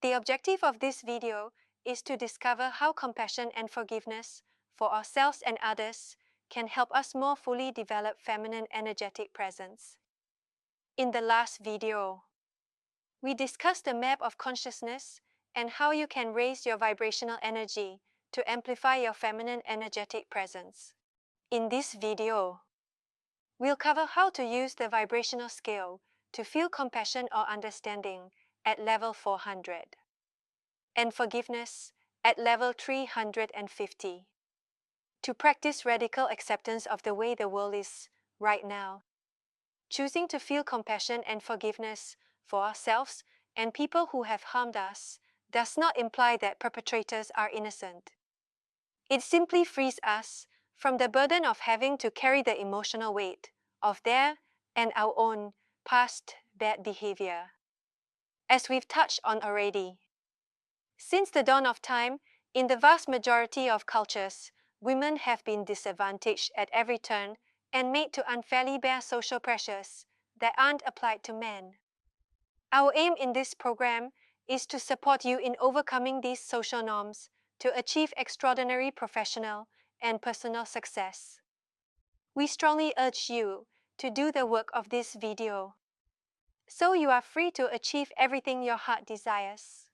The objective of this video is to discover how compassion and forgiveness for ourselves and others can help us more fully develop feminine energetic presence. In the last video, we discussed the map of consciousness and how you can raise your vibrational energy to amplify your feminine energetic presence. In this video, we'll cover how to use the vibrational scale to feel compassion or understanding at level 400 and forgiveness at level 350 to practice radical acceptance of the way the world is right now. Choosing to feel compassion and forgiveness for ourselves and people who have harmed us does not imply that perpetrators are innocent. It simply frees us from the burden of having to carry the emotional weight of their and our own past bad behavior. As we've touched on already, since the dawn of time, in the vast majority of cultures, women have been disadvantaged at every turn and made to unfairly bear social pressures that aren't applied to men. Our aim in this program is to support you in overcoming these social norms to achieve extraordinary professional and personal success. We strongly urge you to do the work of this video, so you are free to achieve everything your heart desires,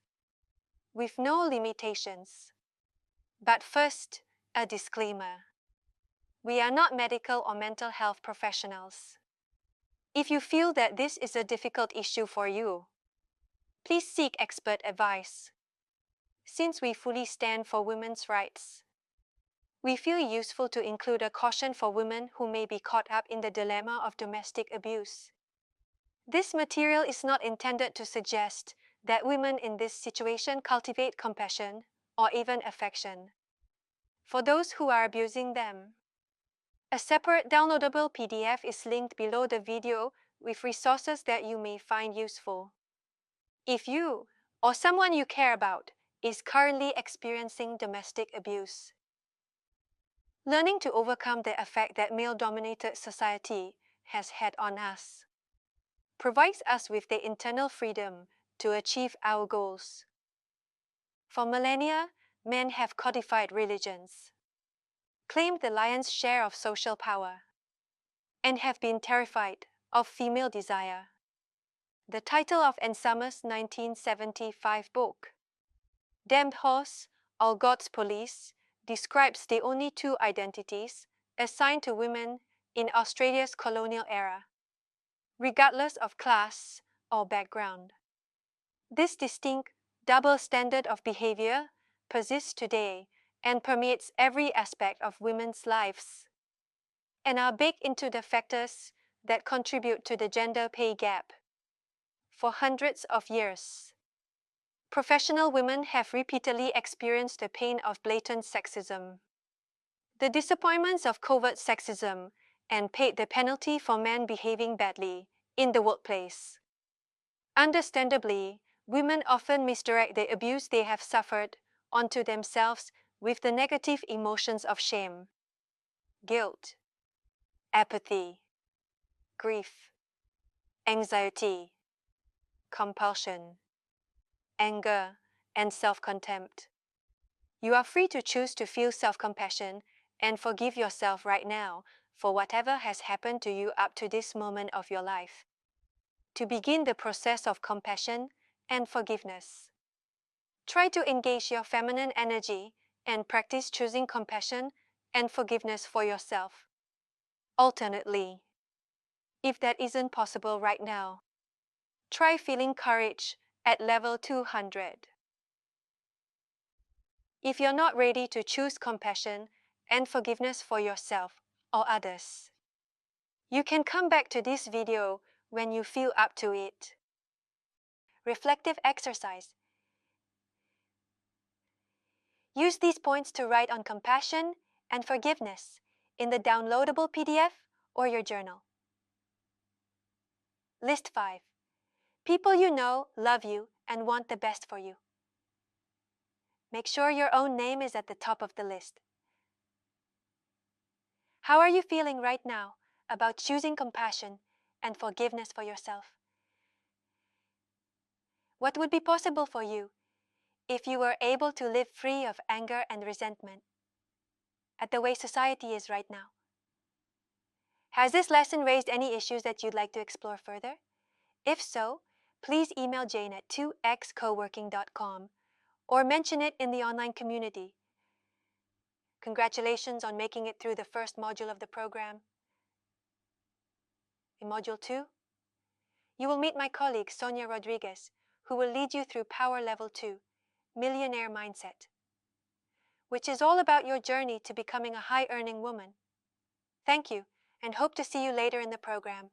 with no limitations. But first, a disclaimer. We are not medical or mental health professionals. If you feel that this is a difficult issue for you, please seek expert advice. Since we fully stand for women's rights, we feel useful to include a caution for women who may be caught up in the dilemma of domestic abuse. This material is not intended to suggest that women in this situation cultivate compassion or even affection for those who are abusing them. A separate downloadable PDF is linked below the video with resources that you may find useful. If you or someone you care about is currently experiencing domestic abuse, learning to overcome the effect that male-dominated society has had on us provides us with the internal freedom to achieve our goals. For millennia, men have codified religions, claimed the lion's share of social power, and have been terrified of female desire. The title of Ensama's 1975 book, Damned Horse or God's Police, describes the only two identities assigned to women in Australia's colonial era, regardless of class or background. This distinct double standard of behavior persists today and permeates every aspect of women's lives, and are baked into the factors that contribute to the gender pay gap. For hundreds of years, professional women have repeatedly experienced the pain of blatant sexism, the disappointments of covert sexism, and paid the penalty for men behaving badly in the workplace. Understandably, women often misdirect the abuse they have suffered onto themselves with the negative emotions of shame, guilt, apathy, grief, anxiety, compulsion, anger, and self-contempt. You are free to choose to feel self-compassion and forgive yourself right now for whatever has happened to you up to this moment of your life, to begin the process of compassion and forgiveness. Try to engage your feminine energy and practice choosing compassion and forgiveness for yourself. Alternately, if that isn't possible right now, try feeling courage at level 200. If you're not ready to choose compassion and forgiveness for yourself or others, you can come back to this video when you feel up to it. Reflective exercise. Use these points to write on compassion and forgiveness in the downloadable PDF or your journal. List 5. People you know love you and want the best for you. Make sure your own name is at the top of the list. How are you feeling right now about choosing compassion and forgiveness for yourself? What would be possible for you if you were able to live free of anger and resentment at the way society is right now? Has this lesson raised any issues that you'd like to explore further? If so, please email Jane at 2xcoworking.com or mention it in the online community. Congratulations on making it through the first module of the program. In Module 2, you will meet my colleague Sonia Rodriguez, who will lead you through Power Level 2, Millionaire Mindset, which is all about your journey to becoming a high-earning woman. Thank you, and hope to see you later in the program.